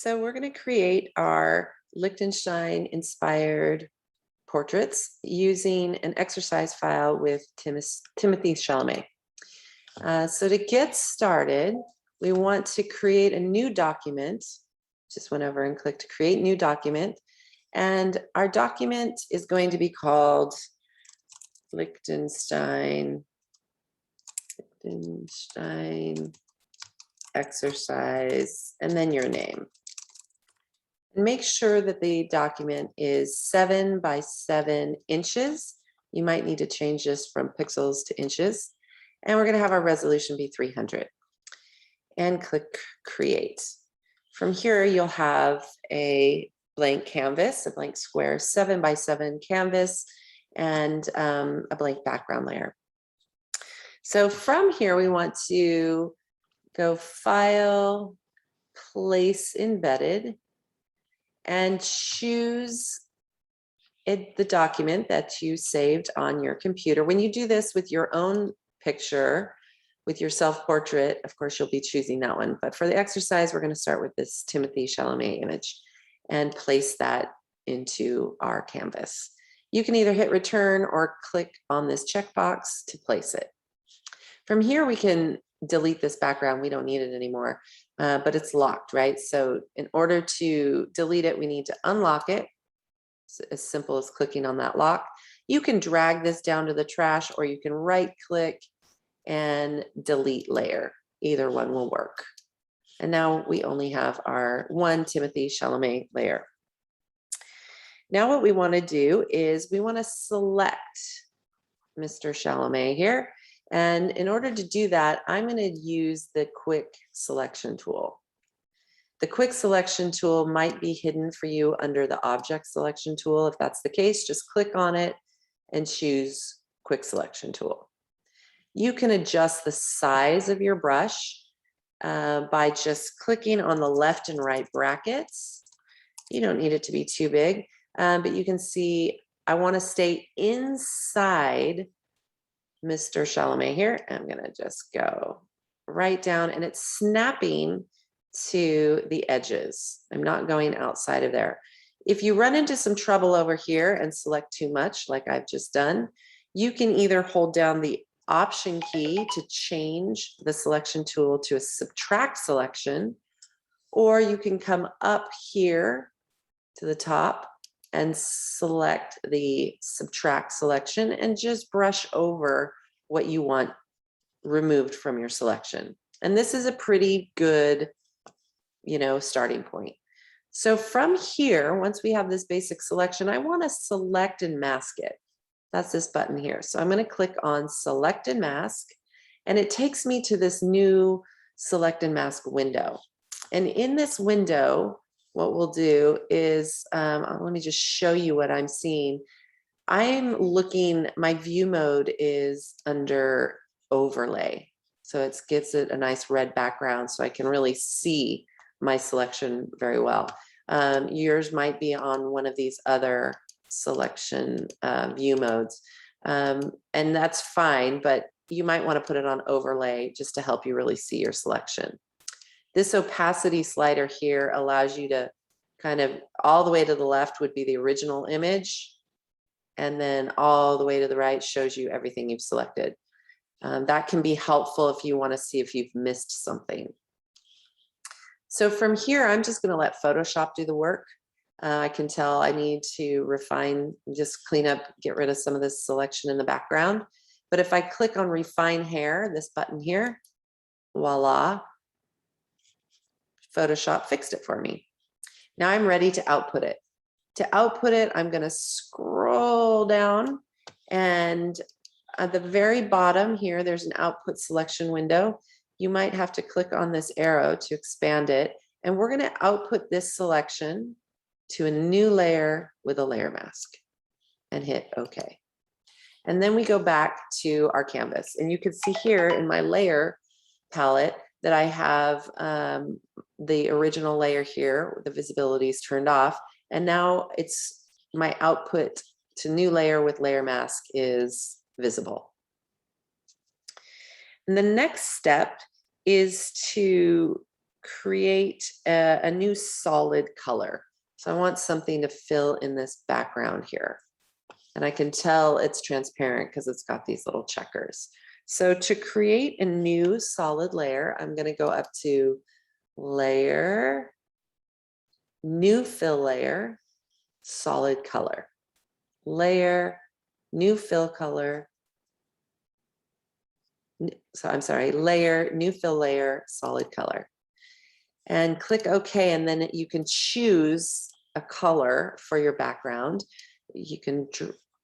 So we're going to create our Lichtenstein inspired portraits using an exercise file with Timothee Chalamet. So to get started, we want to create a new document. Just went over and clicked create new document. And our document is going to be called Lichtenstein exercise, and then your name. And make sure that the document is 7 by 7 inches. You might need to change this from pixels to inches. And we're going to have our resolution be 300. And click create. From here, you'll have a blank canvas, a blank square 7 by 7 canvas, and a blank background layer. So from here, we want to go File, Place Embedded, and choose the document that you saved on your computer. When you do this with your own picture, with your self-portrait, of course, you'll be choosing that one. But for the exercise, we're going to start with this Timothee Chalamet image and place that into our canvas. You can either hit return or click on this checkbox to place it. From here, we can delete this background. We don't need it anymore, but it's locked, right? So in order to delete it, we need to unlock it. It's as simple as clicking on that lock. You can drag this down to the trash, or you can right click and delete layer. Either one will work. And now we only have our one Timothee Chalamet layer. Now what we want to do is we want to select Mr. Chalamet here. And in order to do that, I'm going to use the quick selection tool. The quick selection tool might be hidden for you under the object selection tool. If that's the case, just click on it and choose quick selection tool. You can adjust the size of your brush by just clicking on the left and right brackets. You don't need it to be too big, but you can see I want to stay inside Mr. Chalamet here. I'm going to just go right down, and it's snapping to the edges. I'm not going outside of there. If you run into some trouble over here and select too much, like I've just done, you can either hold down the Option key to change the selection tool to a subtract selection, or you can come up here to the top and select the subtract selection and just brush over what you want removed from your selection. And this is a pretty good, starting point. So from here, once we have this basic selection, I want to select and mask it. That's this button here. So I'm going to click on select and mask, and it takes me to this new select and mask window. And in this window, what we'll do is, let me just show you what I'm seeing. I'm looking, my view mode is under overlay. So it gives it a nice red background so I can really see my selection very well. Yours might be on one of these other selection view modes. And that's fine, but you might want to put it on overlay just to help you really see your selection. This opacity slider here allows you to kind of all the way to the left would be the original image, and then all the way to the right shows you everything you've selected. That can be helpful if you want to see if you've missed something. So from here, I'm just going to let Photoshop do the work. I can tell I need to refine, just clean up, get rid of some of this selection in the background. But if I click on refine hair, this button here, voila, Photoshop fixed it for me. Now I'm ready to output it. To output it, I'm going to scroll down, and at the very bottom here, there's an output selection window. You might have to click on this arrow to expand it, and we're going to output this selection to a new layer with a layer mask and hit OK. And then we go back to our canvas, and you can see here in my layer palette that I have the original layer here, the visibility is turned off, and now it's my output to new layer with layer mask is visible. And the next step is to create a new solid color. So I want something to fill in this background here. And I can tell it's transparent because it's got these little checkers. So to create a new solid layer, I'm going to go up to Layer, New Fill Layer, Solid Color. Layer, New Fill Color. So I'm sorry, Layer, New Fill Layer, Solid Color. And click OK, and then you can choose a color for your background. You can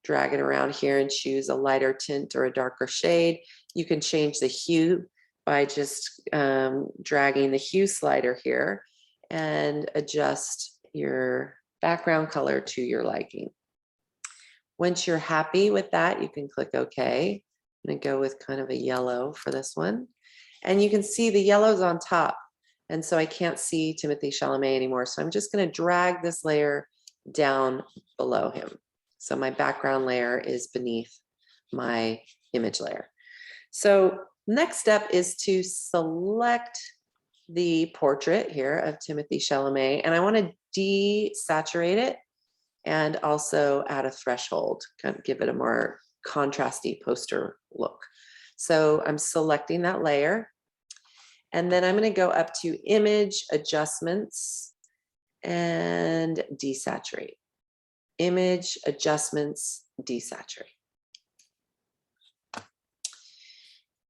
drag it around here and choose a lighter tint or a darker shade. You can change the hue by just dragging the hue slider here and adjust your background color to your liking. Once you're happy with that, you can click OK. I'm going to go with kind of a yellow for this one. And you can see the yellow's on top. And so I can't see Timothée Chalamet anymore. So I'm just going to drag this layer down below him. So my background layer is beneath my image layer. So next step is to select the portrait here of Timothée Chalamet. And I want to desaturate it and also add a threshold, kind of give it a more contrasty poster look. So I'm selecting that layer. And then I'm going to go up to Image Adjustments and Desaturate. Image Adjustments, Desaturate.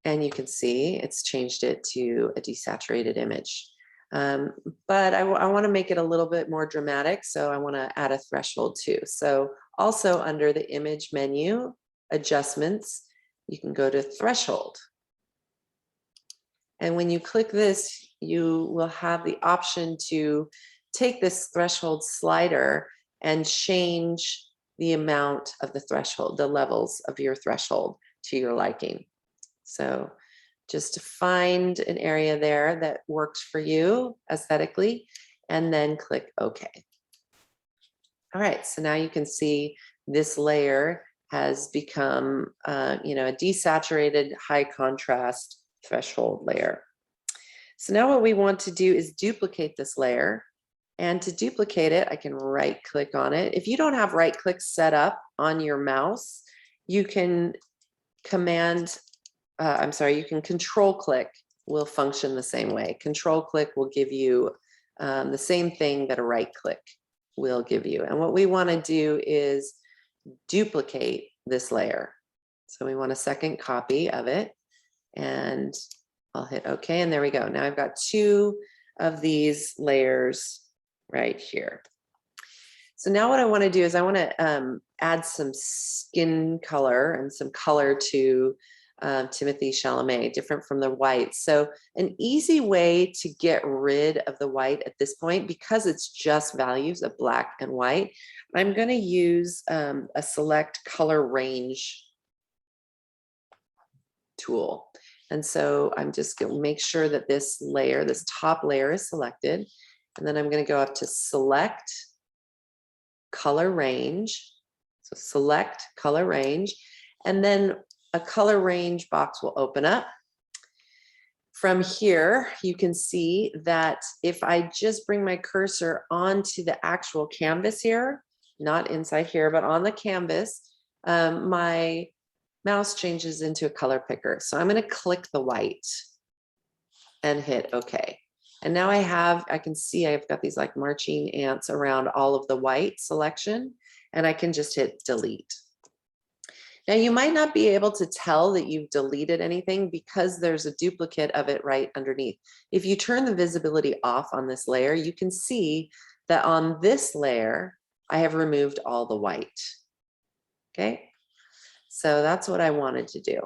And you can see it's changed it to a desaturated image. But I want to make it a little bit more dramatic, so I want to add a threshold too. So also under the Image menu, Adjustments, you can go to Threshold. And when you click this, you will have the option to take this threshold slider and change the amount of the threshold, the levels of your threshold to your liking. So just to find an area there that works for you aesthetically, and then click OK. All right, so now you can see this layer has become a desaturated high contrast threshold layer. So now what we want to do is duplicate this layer. And to duplicate it, I can right click on it. If you don't have right click set up on your mouse, you can you can control click will function the same way. Control click will give you the same thing that a right click will give you. And what we want to do is duplicate this layer. So we want a second copy of it, and I'll hit OK, and there we go. Now I've got two of these layers right here. So now what I want to do is I want to add some skin color and some color to Timothée Chalamet, different from the white. So an easy way to get rid of the white at this point, because it's just values of black and white, I'm going to use a select color range tool. And so I'm just going to make sure that this layer, this top layer is selected. And then I'm going to go up to select color range. So select color range. And then a color range box will open up. From here, you can see that if I just bring my cursor onto the actual canvas here, not inside here, but on the canvas, my mouse changes into a color picker. So I'm going to click the white and hit OK. And now I can see I've got these like marching ants around all of the white selection, and I can just hit delete. Now you might not be able to tell that you've deleted anything because there's a duplicate of it right underneath. If you turn the visibility off on this layer, you can see that on this layer, I have removed all the white. Okay, so that's what I wanted to do.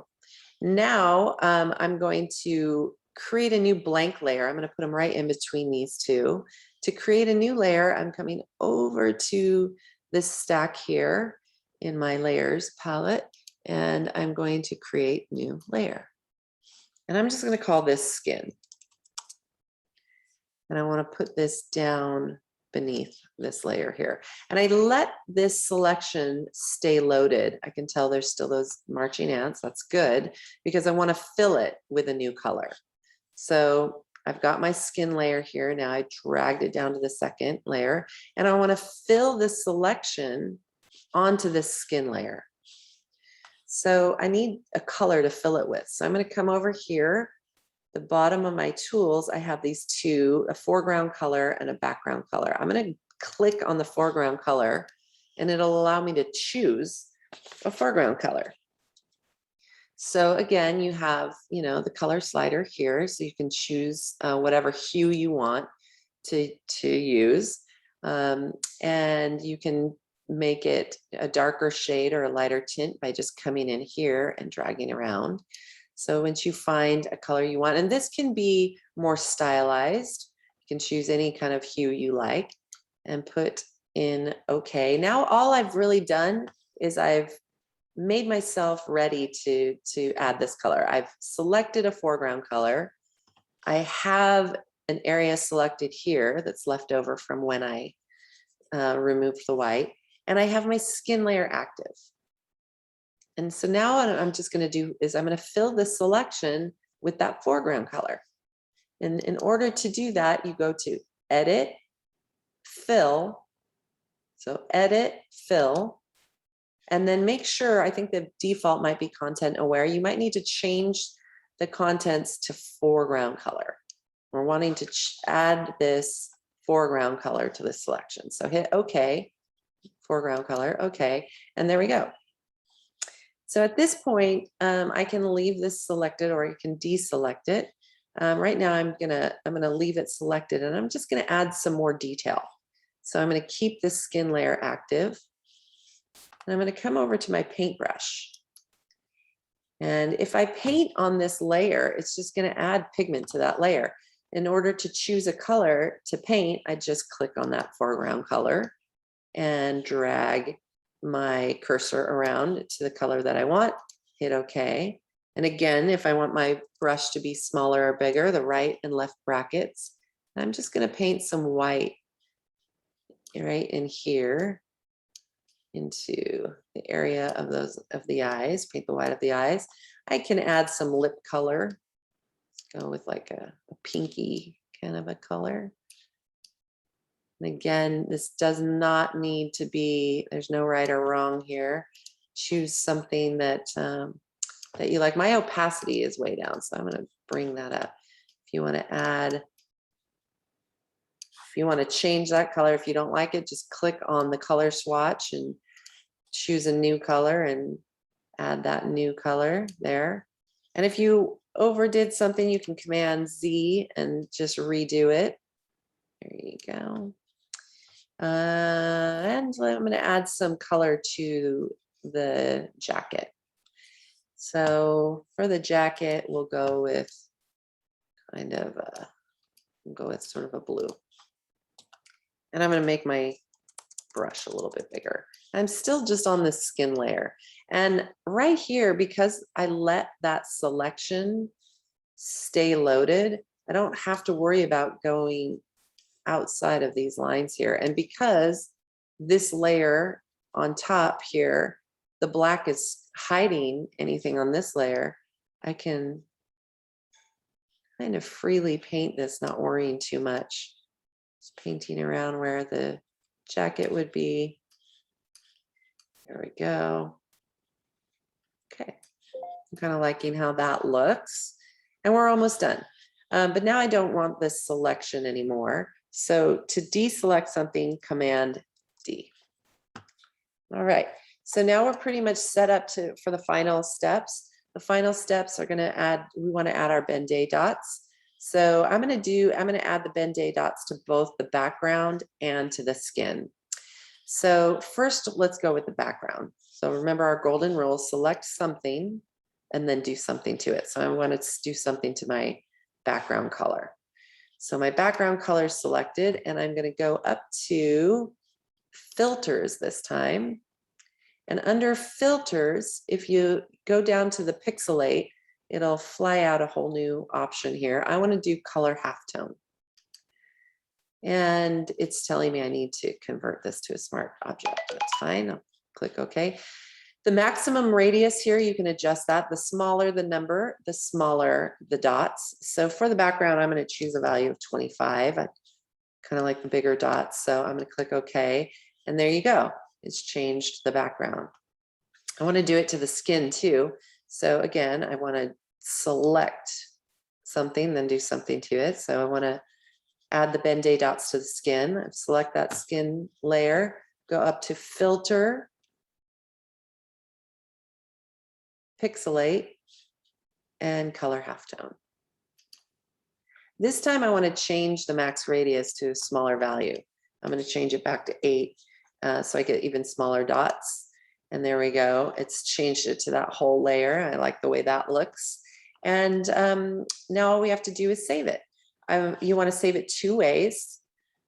Now I'm going to create a new blank layer. I'm going to put them right in between these two. To create a new layer, I'm coming over to this stack here in my layers palette, and I'm going to create new layer. And I'm just going to call this skin. And I want to put this down beneath this layer here. And I let this selection stay loaded. I can tell there's still those marching ants. That's good, because I want to fill it with a new color. So I've got my skin layer here. Now I dragged it down to the second layer, and I want to fill this selection onto this skin layer. So I need a color to fill it with. So I'm going to come over here, the bottom of my tools. I have these two, a foreground color and a background color. I'm going to click on the foreground color, and it'll allow me to choose a foreground color. So again, you have, the color slider here, so you can choose whatever hue you want to use. And you can make it a darker shade or a lighter tint by just coming in here and dragging around. So once you find a color you want, and this can be more stylized, you can choose any kind of hue you like and put in OK. Now all I've really done is I've made myself ready to add this color. I've selected a foreground color. I have an area selected here that's left over from when I removed the white, and I have my skin layer active. And so now what I'm just going to do is I'm going to fill this selection with that foreground color. And in order to do that, you go to Edit, Fill. So Edit, Fill. And then make sure, I think the default might be content aware. You might need to change the contents to foreground color. We're wanting to add this foreground color to the selection. So hit OK, foreground color, OK, and there we go. So at this point, I can leave this selected, or you can deselect it. Right now, I'm gonna leave it selected, and I'm just gonna add some more detail. So I'm gonna keep this skin layer active. And I'm going to come over to my paintbrush. And if I paint on this layer, it's just going to add pigment to that layer. In order to choose a color to paint, I just click on that foreground color and drag my cursor around to the color that I want, hit OK. And again, if I want my brush to be smaller or bigger, the right and left brackets, I'm just going to paint some white right in here into the area of the eyes, paint the white of the eyes. I can add some lip color. Let's go with like a pinky kind of a color. And again, this does not need to be, there's no right or wrong here. Choose something that that you like. My opacity is way down, so I'm going to bring that up. If you want to add, if you want to change that color, if you don't like it, just click on the color swatch and choose a new color and add that new color there. And if you overdid something, you can Command Z and just redo it. There you go. And I'm going to add some color to the jacket. So for the jacket, we'll go with kind of we'll go with sort of a blue. And I'm going to make my brush a little bit bigger. I'm still just on the skin layer. And right here, because I let that selection stay loaded, I don't have to worry about going outside of these lines here. And because this layer on top here, the black is hiding anything on this layer, I can kind of freely paint this, not worrying too much. Just painting around where the jacket would be. There we go. Okay, I'm kind of liking how that looks. And we're almost done. But now I don't want this selection anymore. So to deselect something, Command D. All right, so now we're pretty much set up for the final steps. The final steps are gonna add, we wanna add our Ben-Day dots. So I'm gonna add the Ben-Day dots to both the background and to the skin. So first, let's go with the background. So remember our golden rule, select something and then do something to it. So I want to do something to my background color. So my background color is selected, and I'm going to go up to filters this time. And under filters, if you go down to the pixelate, it'll fly out a whole new option here. I want to do color halftone. And it's telling me I need to convert this to a smart object. That's fine. I'll click OK. The maximum radius here, you can adjust that. The smaller the number, the smaller the dots. So for the background, I'm going to choose a value of 25. I kind of like the bigger dots. So I'm going to click OK. And there you go. It's changed the background. I want to do it to the skin too. So again, I want to select something, then do something to it. So I want to add the Ben-Day dots to the skin. Select that skin layer, go up to Filter, Pixelate, and Color Halftone. This time I want to change the max radius to a smaller value. I'm going to change it back to 8 so I get even smaller dots. And there we go. It's changed it to that whole layer. I like the way that looks. And now all we have to do is save it. You want to save it 2 ways.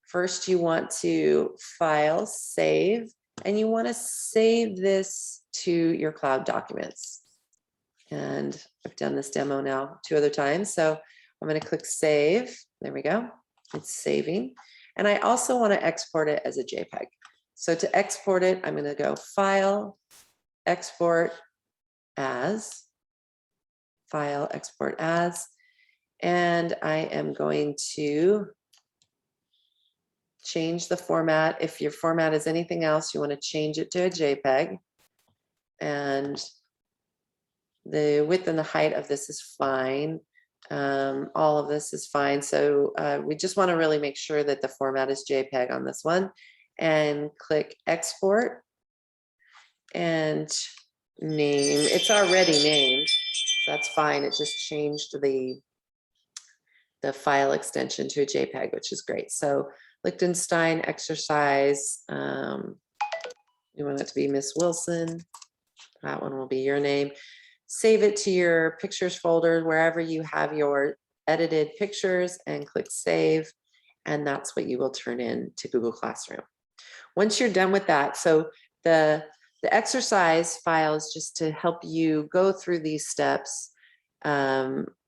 First, you want to File, Save, and you want to save this to your cloud documents. And I've done this demo now 2 other times. So I'm going to click Save. There we go. It's saving. And I also want to export it as a JPEG. So to export it, I'm going to go File, Export As, File, Export As, and I am going to change the format. If your format is anything else, you want to change it to a JPEG. And the width and the height of this is fine. All of this is fine. So we just want to really make sure that the format is JPEG on this one. And click Export and name. It's already named. That's fine. It just changed the file extension to a JPEG, which is great. So Lichtenstein exercise. You want it to be Miss Wilson. That one will be your name. Save it to your pictures folder, wherever you have your edited pictures, and click Save. And that's what you will turn in to Google Classroom. Once you're done with that, so the exercise file is just to help you go through these steps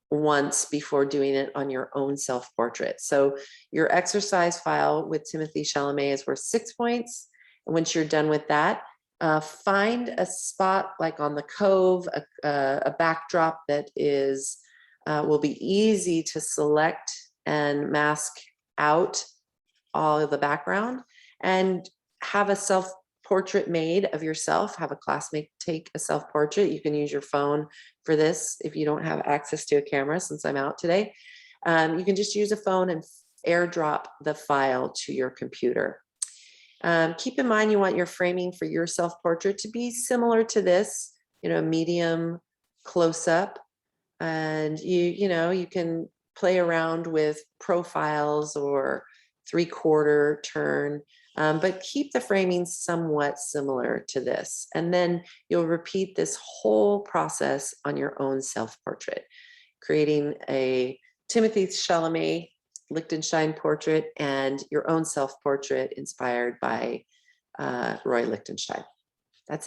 once before doing it on your own self-portrait. So your exercise file with Timothee Chalamet is worth 6 points. And once you're done with that, find a spot like on the cove, a backdrop that is will be easy to select and mask out all of the background, and have a self-portrait made of yourself. Have a classmate take a self-portrait. You can use your phone for this if you don't have access to a camera, since I'm out today. You can just use a phone and airdrop the file to your computer. Keep in mind you want your framing for your self-portrait to be similar to this, medium close-up, and you can play around with profiles or 3/4 turn, but keep the framing somewhat similar to this. And then you'll repeat this whole process on your own self-portrait, creating a Timothee Chalamet Lichtenstein portrait and your own self-portrait inspired by Roy Lichtenstein.